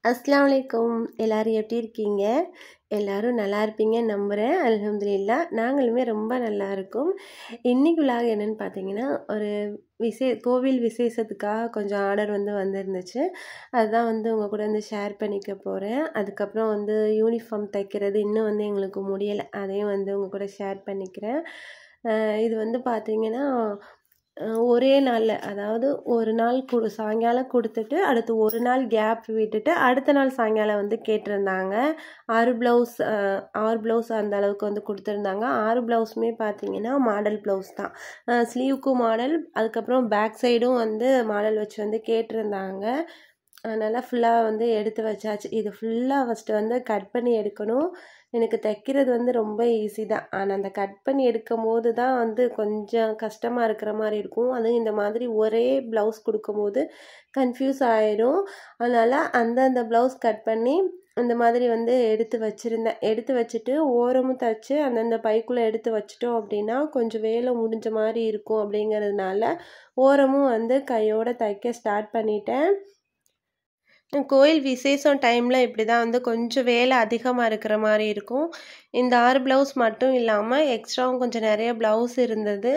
அஸ்ஸலாமு அலைக்கும். எல்லாரும் எப்படி இருக்கீங்க? எல்லாரும் நல்லா இருப்பீங்கன்னு நம்புகிறேன். அல்ஹம்துலில்லாஹ் நாங்களுமே ரொம்ப நல்லா இருக்கோம். இன்னைக்கு விலாக் என்னன்னு பார்த்தீங்கன்னா, ஒரு கோவில் விசேஷத்துக்காக கொஞ்சம் ஆர்டர் வந்திருந்துச்சு. அதுதான் உங்கள் கூட ஷேர் பண்ணிக்க போகிறேன். அதுக்கப்புறம் யூனிஃபார்ம் தைக்கிறது இன்னும் எங்களுக்கு முடியலை. அதையும் உங்கள் கூட ஷேர் பண்ணிக்கிறேன். இது பார்த்தீங்கன்னா ஒரே நாளில், அதாவது ஒரு நாள் சாயங்காலம் கொடுத்துட்டு அடுத்து ஒரு நாள் கேப் விட்டுட்டு அடுத்த நாள் சாயங்காலம் கேட்டிருந்தாங்க. 6 ப்ளவுஸ் அந்த அளவுக்கு கொடுத்துருந்தாங்க. 6 ப்ளவுஸுமே பார்த்தீங்கன்னா மாடல் ப்ளவுஸ் தான். ஸ்லீவுக்கும் மாடல், அதுக்கப்புறம் பேக் சைடும் மாடல் வச்சு கேட்டிருந்தாங்க. அதனால் ஃபுல்லாக எடுத்து வச்சாச்சு. இது ஃபுல்லாக ஃபஸ்ட்டு கட் பண்ணி எடுக்கணும். எனக்கு தைக்கிறது ரொம்ப ஈஸி தான். ஆனால் அந்த கட் பண்ணி எடுக்கும் போது தான் கொஞ்சம் கஷ்டமாக இருக்கிற மாதிரி இருக்கும். அதுவும் இந்த மாதிரி ஒரே ப்ளவுஸ் கொடுக்கும்போது கன்ஃபியூஸ் ஆகிடும். அதனால் அந்தந்த ப்ளவுஸ் கட் பண்ணி அந்த மாதிரி எடுத்து வச்சுருந்தேன். எடுத்து வச்சுட்டு ஓரமும் தைச்சு அந்தந்த பைக்குள்ளே எடுத்து வச்சிட்டோம் அப்படின்னா கொஞ்சம் வேலை முடிஞ்ச மாதிரி இருக்கும். அப்படிங்கிறதுனால ஓரமும் கையோடு தைக்க ஸ்டார்ட் பண்ணிட்டேன். கோயில் விசேஷம் டைமில் இப்படி தான் கொஞ்சம் வேலை அதிகமாக இருக்கிற மாதிரி இருக்கும். இந்த 6 ப்ளவுஸ் மட்டும் இல்லாமல் எக்ஸ்ட்ராவும் கொஞ்சம் நிறைய ப்ளவுஸ் இருந்தது.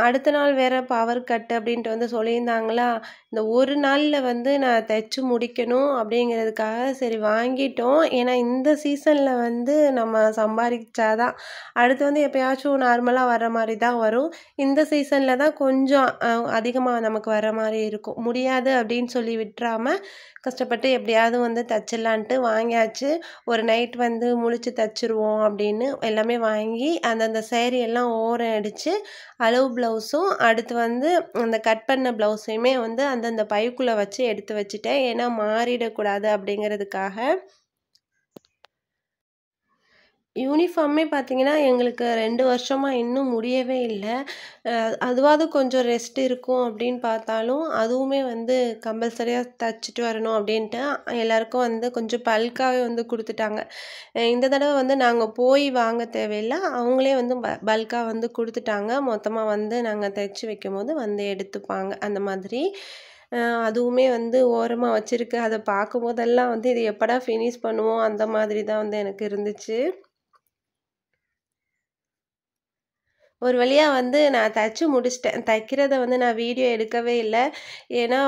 அடுத்த நாள் வேறு பவர் கட் அப்படின்ட்டு சொல்லியிருந்தாங்களா. இந்த ஒரு நாளில் நான் தைச்சு முடிக்கணும் அப்படிங்கிறதுக்காக சரி வாங்கிட்டோம். ஏன்னா இந்த சீசனில் நம்ம சம்பாதிச்சாதான் அடுத்து எப்போயாச்சும் நார்மலாக வர மாதிரி தான் வரும். இந்த சீசனில் தான் கொஞ்சம் அதிகமாக நமக்கு வர மாதிரி இருக்கும். முடியாது அப்படின்னு சொல்லி விட்டுறாமல் கஷ்டப்பட்டு எப்படியாவது தைச்சிடலான்ட்டு வாங்கியாச்சு. ஒரு நைட் முழிச்சு தைச்சிருவோம் அப்படின்னு எல்லாமே வாங்கி அந்தந்த சேரீ எல்லாம் ஓரம் அடித்து அளவு ப்ளவுஸும் அடுத்து அந்த கட் பண்ண ப்ளவுஸையுமே அந்தந்த பைக்குள்ளே வச்சு எடுத்து வச்சுட்டேன். ஏன்னா மாறிடக்கூடாது அப்படிங்கிறதுக்காக. யூனிஃபார்மே பார்த்தீங்கன்னா எங்களுக்கு 2 வருஷமாக இன்னும் முடியவே இல்லை. அதுவாவது கொஞ்சம் ரெஸ்ட் இருக்கும் அப்படின்னு பார்த்தாலும் அதுவுமே கம்பல்சரியாக தைச்சிட்டு வரணும் அப்படின்ட்டு எல்லாருக்கும் கொஞ்சம் பல்காகவே கொடுத்துட்டாங்க. இந்த தடவை நாங்கள் போய் வாங்க தேவையில்லை, அவங்களே பல்காக கொடுத்துட்டாங்க. மொத்தமாக நாங்கள் தைச்சி வைக்கும் போது எடுத்துப்பாங்க அந்த மாதிரி. அதுவுமே ஓரமாக வச்சுருக்கு. அதை பார்க்கும் போதெல்லாம் இது எப்படா ஃபினிஷ் பண்ணுவோம் அந்த மாதிரி தான் எனக்கு இருந்துச்சு. ஒரு வழியாக நான் தைச்சி முடிச்சிட்டேன். தைக்கிறத நான் வீடியோ எடுக்கவே இல்லை. ஏன்னா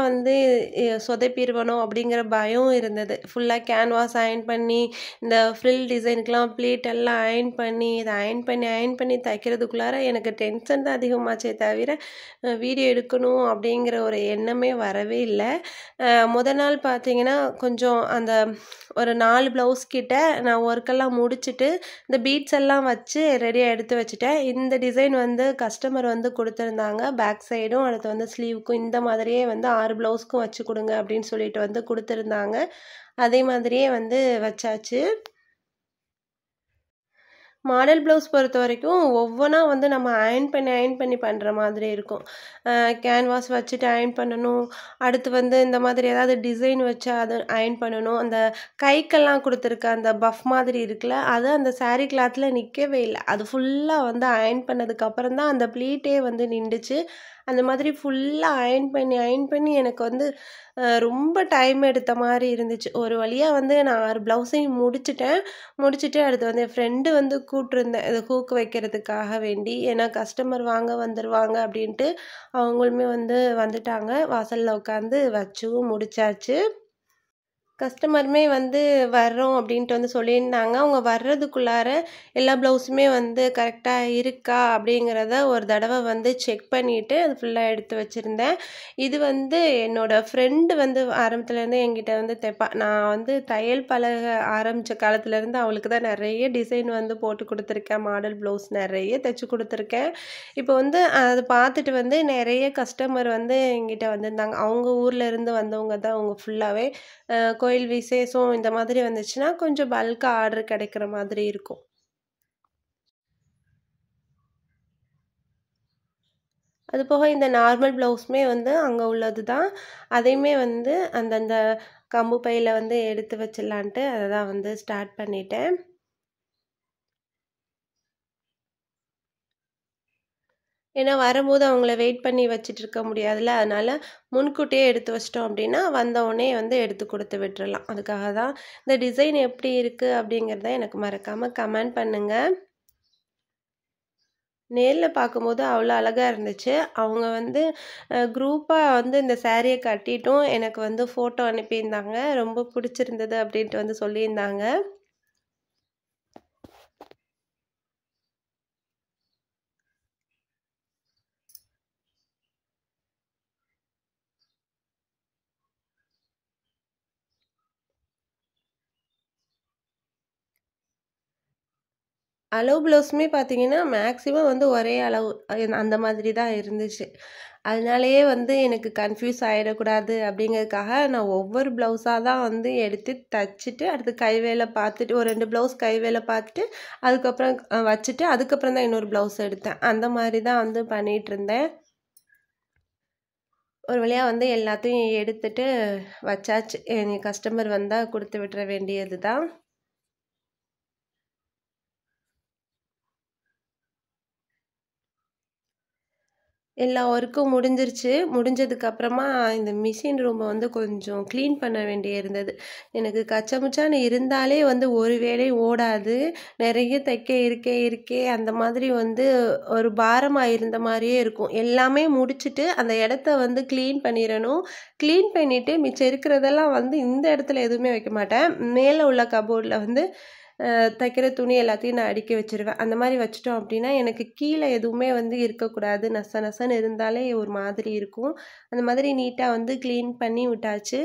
சொதப்பிடுவனோ அப்படிங்கிற பயம் இருந்தது. ஃபுல்லாக கேன்வாஸ் அயர்ன் பண்ணி இந்த ஃப்ரில் டிசைனுக்கெலாம் ப்ளீட்டெல்லாம் அயர்ன் பண்ணி இதை அயர்ன் பண்ணி தைக்கிறதுக்குள்ளார எனக்கு டென்ஷன் தான் அதிகமாச்சே தவிர வீடியோ எடுக்கணும் அப்படிங்கிற ஒரு எண்ணமே வரவே இல்லை. முதல் நாள் பார்த்தீங்கன்னா கொஞ்சம் அந்த ஒரு 4 ப்ளவுஸ் கிட்ட நான் ஒர்க்கெல்லாம் முடிச்சுட்டு இந்த பீட்ஸ் எல்லாம் வச்சு ரெடியாக எடுத்து வச்சுட்டேன். இந்த டிசைன் கஸ்டமர் கொடுத்துருந்தாங்க. பேக் சைடும் அடுத்து ஸ்லீவுக்கும் இந்த மாதிரியே 6 ப்ளவுஸ்க்கும் வச்சு கொடுங்க அப்படின்னு சொல்லிட்டு கொடுத்துருந்தாங்க. அதே மாதிரியே வச்சாச்சு. மாடல் ப்ளவுஸ் பொறுத்த வரைக்கும் ஒவ்வொன்றா நம்ம அயர்ன் பண்ணி பண்ணுற மாதிரி இருக்கும். கேன்வாஸ் வச்சுட்டு அயர்ன் பண்ணணும். அடுத்து இந்த மாதிரி ஏதாவது டிசைன் வச்சு அதை அயர்ன் பண்ணணும். அந்த கைக்கெல்லாம் கொடுத்துருக்க அந்த பஃப் மாதிரி இருக்குல்ல, அது அந்த சாரீ கிளாத்தில் நிற்கவே இல்லை. அது ஃபுல்லாக அயர்ன் பண்ணதுக்கப்புறம் தான் அந்த ப்ளீட்டே நின்றுச்சு. அந்த மாதிரி ஃபுல்லாக அயர்ன் பண்ணி எனக்கு ரொம்ப டைம் எடுத்த மாதிரி இருந்துச்சு. ஒரு வழியாக நான் 6 ப்ளவுஸையும் முடிச்சுட்டு அடுத்து என் ஃப்ரெண்டு கூப்பிட்ருந்தேன் இது ஹூக் வைக்கிறதுக்காக வேண்டி. ஏன்னா கஸ்டமர் வந்துடுவாங்க அப்படின்ட்டு அவங்களுமே வந்துட்டாங்க. வாசலில் உட்காந்து வச்சும் முடிச்சாச்சு. கஸ்டமருமே வர்றோம் அப்படின்ட்டு சொல்லியிருந்தாங்க. அவங்க வர்றதுக்குள்ளார எல்லா ப்ளவுஸுமே கரெக்டாக இருக்கா அப்படிங்கிறத ஒரு தடவை செக் பண்ணிவிட்டு அது ஃபுல்லாக எடுத்து வச்சுருந்தேன். இது என்னோடய ஃப்ரெண்டு ஆரம்பத்துலேருந்து என்கிட்ட தைப்பா. நான் தையல் பழக ஆரம்பித்த காலத்துலேருந்து அவளுக்கு தான் நிறைய டிசைன் போட்டு கொடுத்துருக்கேன். மாடல் ப்ளவுஸ் நிறைய தைச்சி கொடுத்துருக்கேன். இப்போ அதை பார்த்துட்டு நிறைய கஸ்டமர் என்கிட்ட வந்திருந்தாங்க. அவங்க ஊரில் இருந்து வந்தவங்க தான் அவங்க ஃபுல்லாகவே. கோயில் விசேஷம் இந்த மாதிரி வந்துச்சுன்னா கொஞ்சம் பல்காக ஆர்டர் கிடைக்கிற மாதிரி இருக்கும். அது போக இந்த நார்மல் ப்ளவுஸுமே அங்கே உள்ளது தான். அதையுமே அந்தந்த கம்பு பையில் எடுத்து வச்சிடலான்ட்டு அதை தான் ஸ்டார்ட் பண்ணிட்டேன். ஏன்னா வரும்போது அவங்கள வெயிட் பண்ணி வச்சுட்டு இருக்க முடியாதுல்ல. அதனால முன்கூட்டியே எடுத்து வச்சிட்டோம் அப்படின்னா, வந்தவுடனே வந்து எடுத்து குடுத்து விட்டுறலாம். அதுக்காக தான். இந்த டிசைன் எப்படி இருக்கு அப்படிங்கிறத எனக்கு மறக்காம கமெண்ட் பண்ணுங்க. நேர்ல பார்க்கும்போது அவ்வளோ அழகா இருந்துச்சு. அவங்க வந்து குரூப்பா வந்து இந்த சாரிய கட்டிட்டும் எனக்கு வந்து ஃபோட்டோ அனுப்பியிருந்தாங்க. ரொம்ப பிடிச்சிருந்தது அப்படின்ட்டு வந்து சொல்லியிருந்தாங்க. அளவு ப்ளவுஸுமே பார்த்தீங்கன்னா, மேக்ஸிமம் வந்து ஒரே அளவு அந்த மாதிரி தான் இருந்துச்சு. அதனாலேயே வந்து எனக்கு கன்ஃப்யூஸ் ஆயிடக்கூடாது அப்படிங்கிறதுக்காக, நான் ஒவ்வொரு ப்ளவுஸா தான் வந்து எடுத்து தச்சுட்டு, அடுத்து கை வேலை பார்த்துட்டு ஒரு 2 ப்ளவுஸ் கை வேலை பார்த்துட்டு, அதுக்கப்புறம் வச்சுட்டு, அதுக்கப்புறம் தான் இன்னொரு ப்ளவுஸ் எடுத்தேன். அந்த மாரி தான் வந்து பண்ணிகிட்ருந்தேன். ஒரு வழியா வந்து எல்லாத்தையும் எடுத்துட்டு வச்சாச்சு. இனி கஸ்டமர் வந்தா குடுத்து விட்டுற வேண்டியது தான். எல்லா ஒர்க்கும் முடிஞ்சிருச்சு. முடிஞ்சதுக்கப்புறமா இந்த மிஷின் ரூம வந்து கொஞ்சம் க்ளீன் பண்ண வேண்டிய இருந்தது. எனக்கு கச்சமுச்சான்னு இருந்தாலே வந்து ஒரு வேலை ஓடாது. நெறைய தைக்க இருக்கே அந்த மாதிரி வந்து ஒரு பாரமா இருந்த மாரியே இருக்கும். எல்லாமே முடிச்சுட்டு அந்த இடத்த வந்து க்ளீன் பண்ணிறணும். க்ளீன் பண்ணிட்டு மிச்சம் இருக்கிறதெல்லாம் வந்து இந்த இடத்துல எதுவுமே வைக்க மாட்டேன். மேல உள்ள கபோர்ட்ல வந்து தைக்கிற துணி எல்லாத்தையும் நான் அடுக்கி வச்சுருவேன். அந்த மாரி வச்சுட்டோம் அப்டின்னா, எனக்கு கீழ எதுவுமே வந்து இருக்கக்கூடாது. நச நசன்னு இருந்தாலே ஒரு மாதிரி இருக்கும். அந்த மாதிரி நீட்டா வந்து க்ளீன் பண்ணி விட்டாச்சு.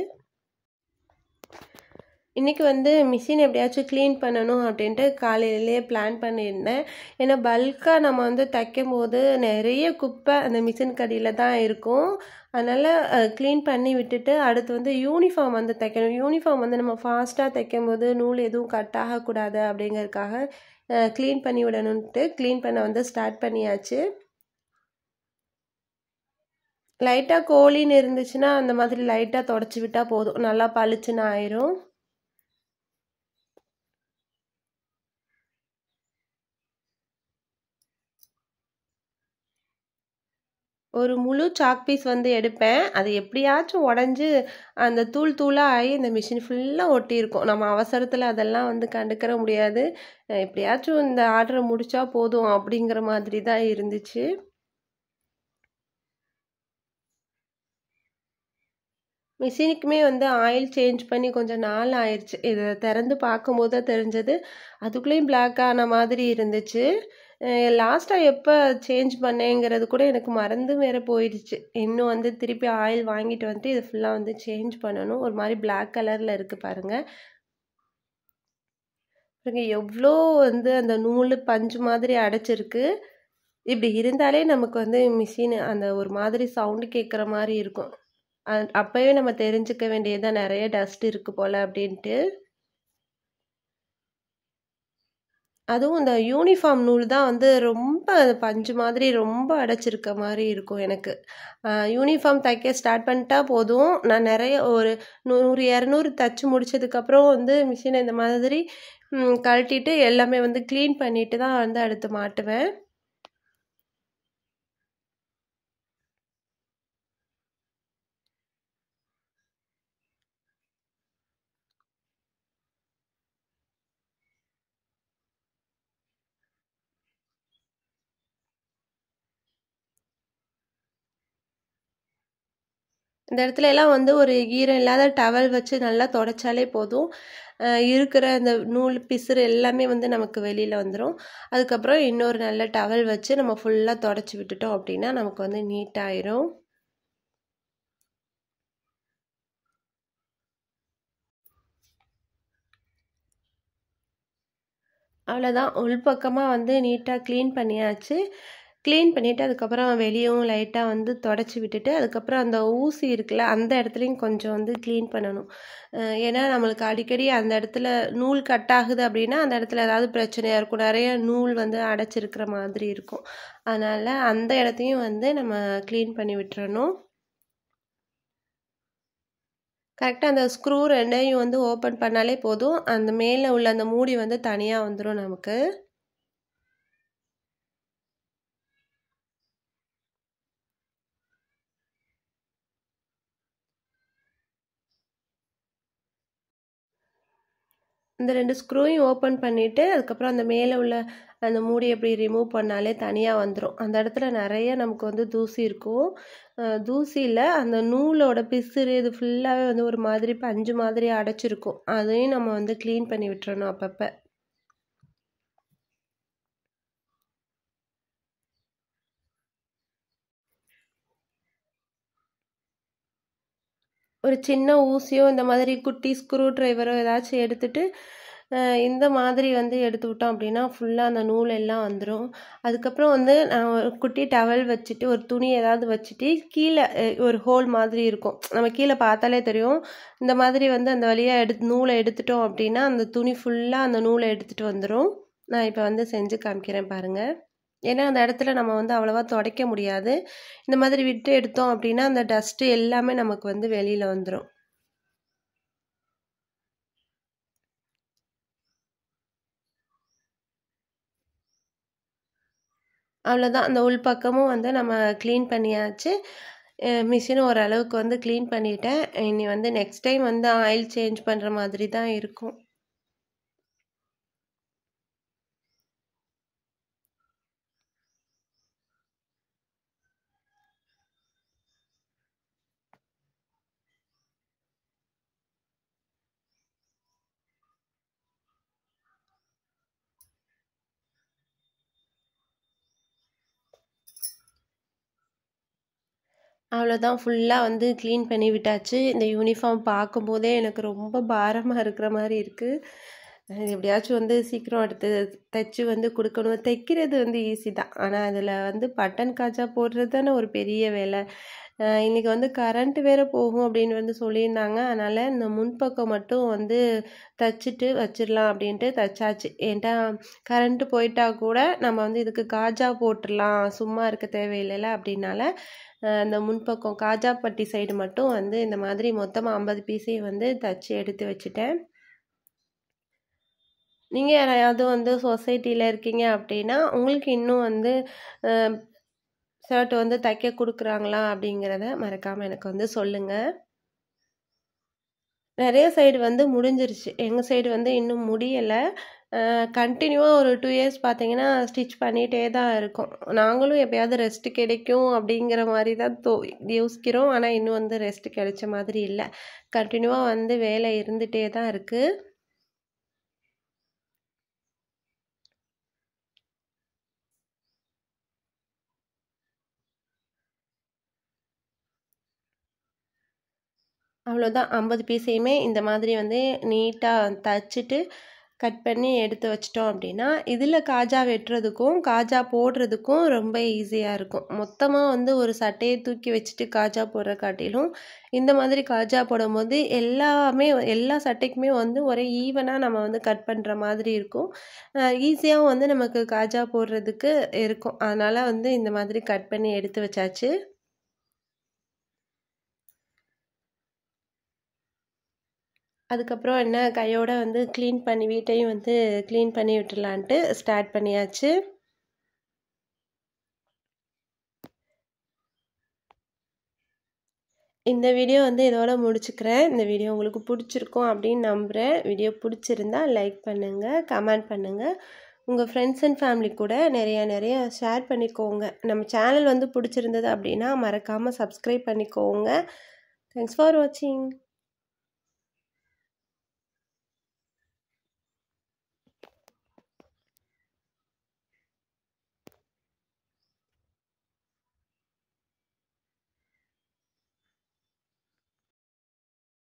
இன்றைக்கி வந்து மிஷின் எப்படியாச்சும் க்ளீன் பண்ணணும் அப்படின்ட்டு காலையிலேயே பிளான் பண்ணியிருந்தேன். ஏன்னா பல்காக நம்ம வந்து தைக்கும்போது நிறைய குப்பை அந்த மிஷின் கடியில் தான் இருக்கும். அதனால் க்ளீன் பண்ணி விட்டுட்டு அடுத்து வந்து யூனிஃபார்ம் வந்து தைக்கணும். யூனிஃபார்ம் வந்து நம்ம ஃபாஸ்ட்டாக தைக்கும்போது நூல் எதுவும் கட் ஆகக்கூடாது அப்படிங்கிறதுக்காக க்ளீன் பண்ணி விடணுன்ட்டு க்ளீன் பண்ண வந்து ஸ்டார்ட் பண்ணியாச்சு. லைட்டாக கோழின்னு இருந்துச்சுன்னா அந்த மாதிரி லைட்டாக தொடச்சி விட்டால் போதும், நல்லா பளிச்சுன்னு ஆயிரும். ஒரு முழு சாக் பீஸ் வந்து எடுப்பேன். அது எப்படியாச்சும் உடஞ்சு அந்த தூள் தூளாக ஆகி இந்த மிஷின் ஃபுல்லாக ஒட்டியிருக்கும். நம்ம அவசரத்தில் அதெல்லாம் வந்து கண்டுக்கிற முடியாது. எப்படியாச்சும் இந்த ஆர்டரை முடித்தா போதும் அப்படிங்கிற மாதிரி தான் இருந்துச்சு. மிஷினுக்குமே வந்து ஆயில் சேஞ்ச் பண்ணி கொஞ்சம் நாள் ஆயிடுச்சு. இதை திறந்து பார்க்கும்போது தான் தெரிஞ்சது. அதுக்குள்ளேயும் பிளாக் ஆன மாதிரி இருந்துச்சு. லாஸ்ட்டாக எப்போ சேஞ்ச் பண்ணேங்கிறது கூட எனக்கு மறந்து வேற போயிடுச்சு. இன்னும் வந்து திருப்பி ஆயில் வாங்கிட்டு வந்துட்டு இதை ஃபுல்லாக வந்து சேஞ்ச் பண்ணணும். ஒரு மாதிரி பிளாக் கலரில் இருக்குது பாருங்கள். எவ்வளோ வந்து அந்த நூல் பஞ்சு மாதிரி அடைச்சிருக்கு. இப்படி இருந்தாலே நமக்கு வந்து மிஷின் அந்த ஒரு மாதிரி சவுண்டு கேட்குற மாதிரி இருக்கும். அப்போவே நம்ம தெரிஞ்சுக்க வேண்டியதுதான் நிறைய டஸ்ட் இருக்குது போல் அப்படின்ட்டு. அதுவும் இந்த யூனிஃபார்ம் நூல் தான் வந்து ரொம்ப பஞ்சு மாதிரி ரொம்ப அடைச்சிருக்க மாதிரி இருக்கும் எனக்கு. யூனிஃபார்ம் தைக்க ஸ்டார்ட் பண்ணிட்டா போதும், நான் நிறைய ஒரு 100 200 தைச்சி முடிச்சதுக்கப்புறம் வந்து மிஷினை இந்த மாதிரி கழட்டிட்டு எல்லாமே வந்து க்ளீன் பண்ணிட்டு தான் வந்து அடுத்து மாட்டுவேன். இந்த இடத்துல எல்லாம் வந்து ஒரு ஈரம் இல்லாத டவல் வச்சு நல்லா தொடச்சாலே போதும். இருக்கிற அந்த நூல் பிசுறு எல்லாமே வந்து நமக்கு வெளியில் வந்துடும். அதுக்கப்புறம் இன்னொரு நல்ல டவல் வச்சு நம்ம ஃபுல்லாக தொடச்சி விட்டுட்டோம் அப்படின்னா நமக்கு வந்து நீட்டாயிரும். அவ்வளோதான், உள்பக்கமாக வந்து நீட்டாக க்ளீன் பண்ணியாச்சு. க்ளீன் பண்ணிவிட்டு அதுக்கப்புறம் வெளியவும் லைட்டாக வந்து தொடச்சி விட்டுட்டு அதுக்கப்புறம் அந்த ஊசி இருக்குல்ல அந்த இடத்துலையும் கொஞ்சம் வந்து க்ளீன் பண்ணணும். ஏன்னா நம்மளுக்கு அடிக்கடி அந்த இடத்துல நூல் கட் ஆகுது அப்படின்னா அந்த இடத்துல ஏதாவது பிரச்சனையாக இருக்கும். நிறைய நூல் வந்து அடைச்சிருக்கிற மாதிரி இருக்கும். அதனால் அந்த இடத்தையும் வந்து நம்ம க்ளீன் பண்ணி விட்டுறணும். கரெக்டாக அந்த ஸ்க்ரூ 2யும் வந்து ஓப்பன் பண்ணாலே போதும், அந்த மேலே உள்ள அந்த மூடி வந்து தனியாக வந்துடும் நமக்கு. இந்த 2 ஸ்க்ரூவையும் ஓப்பன் பண்ணிவிட்டு அதுக்கப்புறம் அந்த மேலே உள்ள அந்த மூடி அப்படி ரிமூவ் பண்ணாலே தனியாக வந்துடும். அந்த இடத்துல நிறைய நமக்கு வந்து தூசி இருக்கும். தூசியில் அந்த நூலோட பிசுறு இது ஃபுல்லாகவே வந்து ஒரு மாதிரி பஞ்சு மாதிரி அடைச்சிருக்கும். அதையும் நம்ம வந்து க்ளீன் பண்ணி விட்டுறணும் அப்பப்போ. ஒரு சின்ன ஊசியோ இந்த மாதிரி குட்டி ஸ்க்ரூ ட்ரைவரோ ஏதாச்சும் எடுத்துகிட்டு இந்த மாதிரி வந்து எடுத்து விட்டோம் அப்படின்னா ஃபுல்லாக அந்த நூல் எல்லாம் வந்துடும். அதுக்கப்புறம் வந்து நான் ஒரு குட்டி டவல் வச்சுட்டு ஒரு துணி ஏதாவது வச்சுட்டு கீழே ஒரு ஹோல் மாதிரி இருக்கும், நம்ம கீழே பார்த்தாலே தெரியும். இந்த மாதிரி வந்து அந்த வழியாக நூலை எடுத்துட்டோம் அப்படின்னா அந்த துணி ஃபுல்லாக அந்த நூலை எடுத்துகிட்டு வந்துடும். நான் இப்போ வந்து செஞ்சு காமிக்கிறேன் பாருங்கள். ஏன்னா அந்த இடத்துல நம்ம வந்து அவ்வளோவா துடைக்க முடியாது. இந்த மாதிரி விட்டு எடுத்தோம் அப்படின்னா அந்த டஸ்ட்டு எல்லாமே நமக்கு வந்து வெளியில் வந்துடும். அவ்வளோதான். அந்த உள் பக்கமும் வந்து நம்ம க்ளீன் பண்ணியாச்சு. மிஷினும் ஓரளவுக்கு வந்து க்ளீன் பண்ணிட்டேன். இனி வந்து நெக்ஸ்ட் டைம் வந்து ஆயில் சேஞ்ச் பண்ணுற மாதிரி தான் இருக்கும். அவ்வளோதான், ஃபுல்லாக வந்து க்ளீன் பண்ணி விட்டாச்சு. இந்த யூனிஃபார்ம் பார்க்கும்போதே எனக்கு ரொம்ப பாரமாக இருக்கிற மாதிரி இருக்குது. எப்படியாச்சும் வந்து சீக்கிரம் எடுத்து தைச்சி வந்து கொடுக்கணும். தைக்கிறது வந்து ஈஸி தான், ஆனால் அதில் வந்து பட்டன் காஜா போடுறது தானே ஒரு பெரிய வேலை. இன்றைக்கி வந்து கரண்ட்டு வேறு போகும் அப்படின்னு வந்து சொல்லியிருந்தாங்க. அதனால் இந்த முன்பக்கம் மட்டும் வந்து தைச்சிட்டு வச்சிடலாம் அப்படின்ட்டு தைச்சாச்சு. ஏன்ட்டா கரண்ட்டு போயிட்டா கூட நம்ம வந்து இதுக்கு காஜா போட்டுடலாம், சும்மா இருக்க தேவையில்லைல அப்படின்னால இந்த முன்பக்கம் காஜாப்பட்டி சைடு மட்டும் வந்து இந்த மாதிரி மொத்தமாக 50 பீஸையும் வந்து தைச்சி எடுத்து வச்சுட்டேன். நீங்கள் யாராவது வந்து சொசைட்டியில் இருக்கீங்க அப்படின்னா உங்களுக்கு இன்னும் வந்து ஷர்ட் வந்து தைக்க கொடுக்குறாங்களா அப்படிங்கிறத மறக்காமல் எனக்கு வந்து சொல்லுங்கள். நிறைய சைடு வந்து முடிஞ்சிருச்சு, எங்கள் சைடு வந்து இன்னும் முடியலை. கண்டினியூவாக ஒரு 2 இயர்ஸ் பார்த்தீங்கன்னா ஸ்டிச் பண்ணிகிட்டே தான் இருக்கும். நாங்களும் எப்போயாவது ரெஸ்ட் கிடைக்கும் அப்படிங்கிற மாதிரி தான் யோசிக்கிறோம். ஆனால் இன்னும் வந்து ரெஸ்ட் கிடைச்ச மாதிரி இல்லை. கண்டினியூவாக வந்து வேலை இருந்துகிட்டே தான் இருக்குது. அவ்வளோதான், 50 பீஸையுமே இந்த மாதிரி வந்து நீட்டாக தைச்சிட்டு கட் பண்ணி எடுத்து வச்சிட்டோம் அப்படின்னா இதில் காஜா வெட்டுறதுக்கும் காஜா போடுறதுக்கும் ரொம்ப ஈஸியாக இருக்கும். மொத்தமாக வந்து ஒரு சட்டையை தூக்கி வச்சுட்டு காஜா போடுற காட்டிலும் இந்த மாதிரி காஜா போடும்போது எல்லா சட்டைக்குமே வந்து ஒரே ஈவனாக நம்ம வந்து கட் பண்ணுற மாதிரி இருக்கும். ஈஸியாகவும் வந்து நமக்கு காஜா போடுறதுக்கு இருக்கும். அதனால் வந்து இந்த மாதிரி கட் பண்ணி எடுத்து வச்சாச்சு. அதுக்கப்புறம் என்ன, கையோட வந்து க்ளீன் பண்ணி வீட்டையும் வந்து க்ளீன் பண்ணி விட்டுலான்ட்டு ஸ்டார்ட் பண்ணியாச்சு. இந்த வீடியோ வந்து இதோட முடிச்சுக்கிறேன். இந்த வீடியோ உங்களுக்கு பிடிச்சிருக்கும் அப்படின்னு நம்புகிறேன். வீடியோ பிடிச்சிருந்தா லைக் பண்ணுங்கள், கமெண்ட் பண்ணுங்கள். உங்கள் ஃப்ரெண்ட்ஸ் அண்ட் ஃபேமிலி கூட நிறைய ஷேர் பண்ணிக்கோங்க. நம்ம சேனல் வந்து பிடிச்சிருந்தது அப்படின்னா மறக்காமல் சப்ஸ்கிரைப் பண்ணிக்கோங்க. தேங்க்ஸ் ஃபார் வாட்சிங்.